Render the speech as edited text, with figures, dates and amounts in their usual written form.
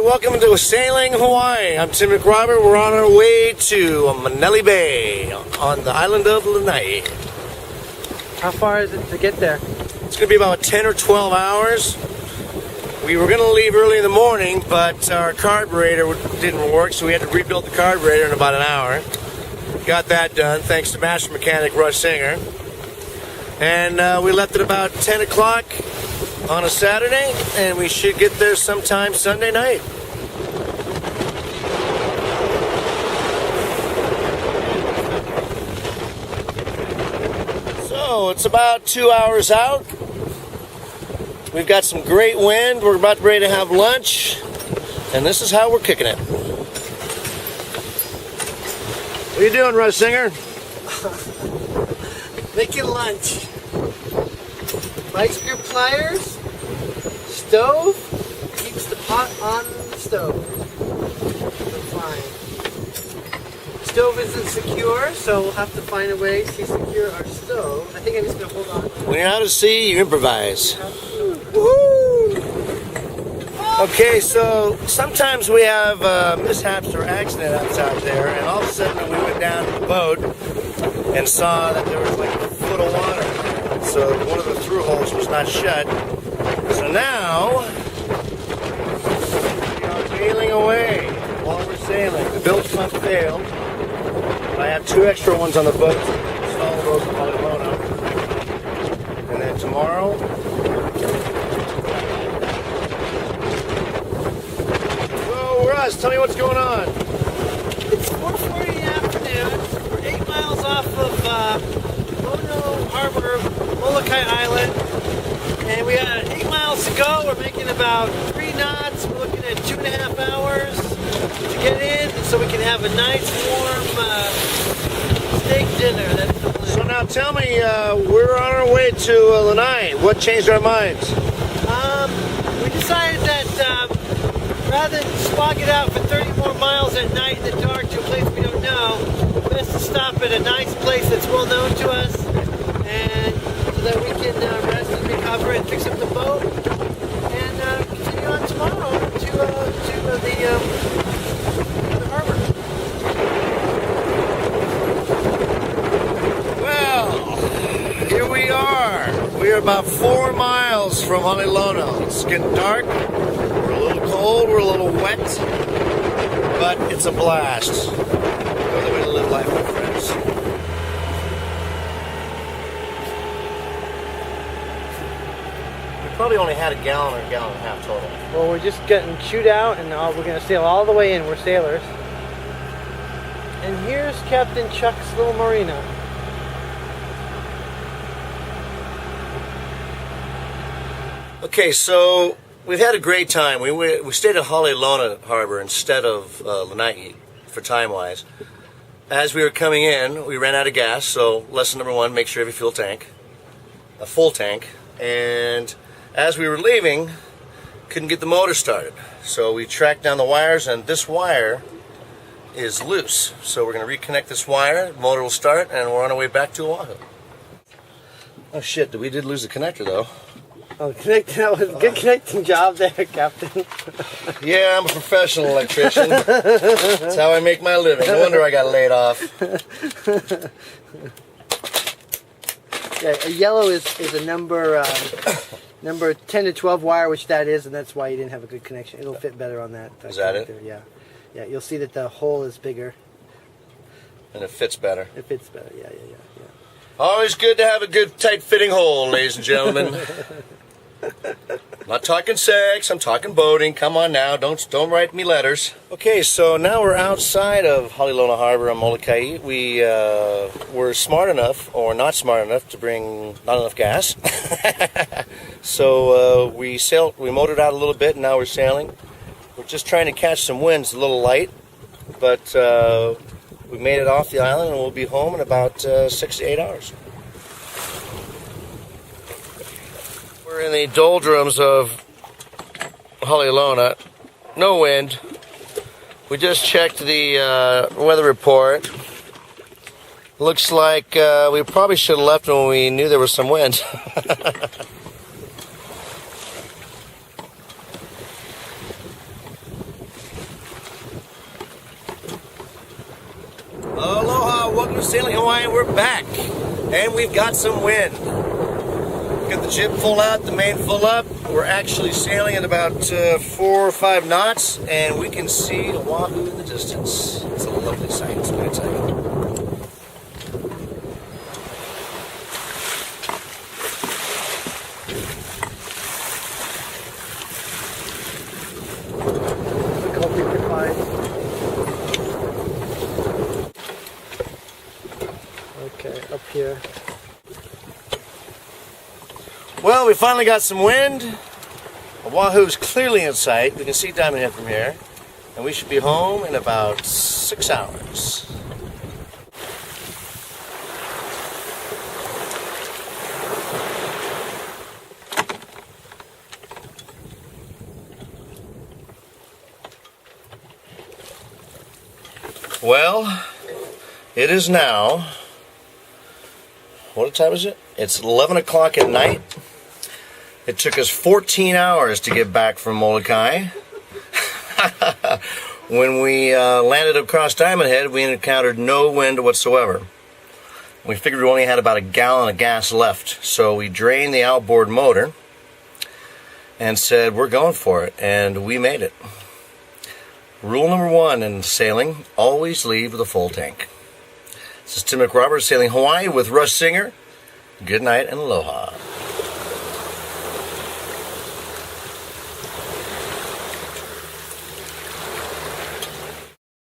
welcome to Sailing Hawaii. I'm Tim McRobert. We're on our way to Manele Bay on the island of Lanai. How far is it to get there? It's going to be about 10 or 12 hours. We were going to leave early in the morning, but our carburetor didn't work, so we had to rebuild the carburetor in about an hour. Got that done, thanks to master mechanic Russ Singer. And we left at about 10 o'clock on a Saturday, and we should get there sometime Sunday night. So it's about 2 hours out. We've got some great wind. We're about ready to have lunch, and this is how we're kicking it. What are you doing, Russ Singer? Making lunch. Vice grip pliers, stove, keeps the pot on the stove. Fine. Stove isn't secure, so we'll have to find a way to secure our stove. I think I'm just going to hold on. When you're out at sea, you improvise. Woohoo! Okay, so sometimes we have mishaps or accidents out there, and all of a sudden we went down to the boat and saw that there was like a foot of water. So one of the through holes was not shut. So now we are bailing away while we're sailing. The bilge pump failed. I have 2 extra ones on the boat to install those in Honolulu. And then tomorrow, so Russ, tell me what's going on. It's 4:40 in the afternoon. We're 8 miles off of Lono Harbor, Molokai Island, and we got 8 miles to go. We're making about 3 knots. We're looking at 2.5 hours to get in, so we can have a nice warm steak dinner. That's the plan. So now tell me, we're on our way to Lanai. What changed our minds? We decided that rather than slog it out for 30 more miles at night in the dark to a place we don't know, best to stop at a nice place that's well known to us, and so that we can rest and recover and fix up the boat, and continue on tomorrow to the harbor. Well, here we are. We are about 4 miles from Honolulu. It's getting dark. We're a little cold. We're a little wet. But it's a blast. No other way to live life, my friends. We probably only had a gallon or a gallon and a half total. Well, we're just getting chewed out, and we're going to sail all the way in. We're sailors. And here's Captain Chuck's little marina. Okay, so we've had a great time. We stayed at Honolulu Harbor instead of Lanai for time-wise. As we were coming in, we ran out of gas, so lesson number 1, make sure you have a full tank, a full tank. And as we were leaving, couldn't get the motor started. So we tracked down the wires, and this wire is loose. So we're going to reconnect this wire, the motor will start, and we're on our way back to Oahu. Oh shit, we did lose the connector though. Oh, that was a good connecting job there, Captain. Yeah, I'm a professional electrician. That's how I make my living. No wonder I got laid off. Yeah, a yellow is a number 10 to 12 wire, which that is, and that's why you didn't have a good connection. It'll fit better on that. Is that it? Yeah. Yeah, you'll see that the hole is bigger. And it fits better. It fits better, yeah. Always good to have a good tight fitting hole, ladies and gentlemen. I'm not talking sex, I'm talking boating. Come on now, don't write me letters. Okay, so now we're outside of Honolulu Harbor on Molokai. We were smart enough, or not smart enough, to bring not enough gas. So we motored out a little bit, and now we're sailing. We're just trying to catch some winds, a little light, but we made it off the island, and we'll be home in about 6 to 8 hours. We're in the doldrums of Honolulu. No wind. We just checked the weather report. Looks like we probably should have left when we knew there was some wind. Welcome to Sailing Hawaii. We're back, and we've got some wind. Got the jib full out, the main full up. We're actually sailing at about 4 or 5 knots, and we can see Oahu in the distance. It's a lovely sight, it's what I tell you. Okay, up here. Well, we finally got some wind. Oahu's clearly in sight. We can see Diamond Head from here. And we should be home in about 6 hours. Well, it is now, what time is it? It's 11 o'clock at night. It took us 14 hours to get back from Molokai. When we landed across Diamond Head, we encountered no wind whatsoever. We figured we only had about a gallon of gas left, so we drained the outboard motor and said, we're going for it, and we made it. Rule number 1 in sailing, always leave with a full tank. This is Tim McRobert, Sailing Hawaii with Russ Singer. Good night and aloha.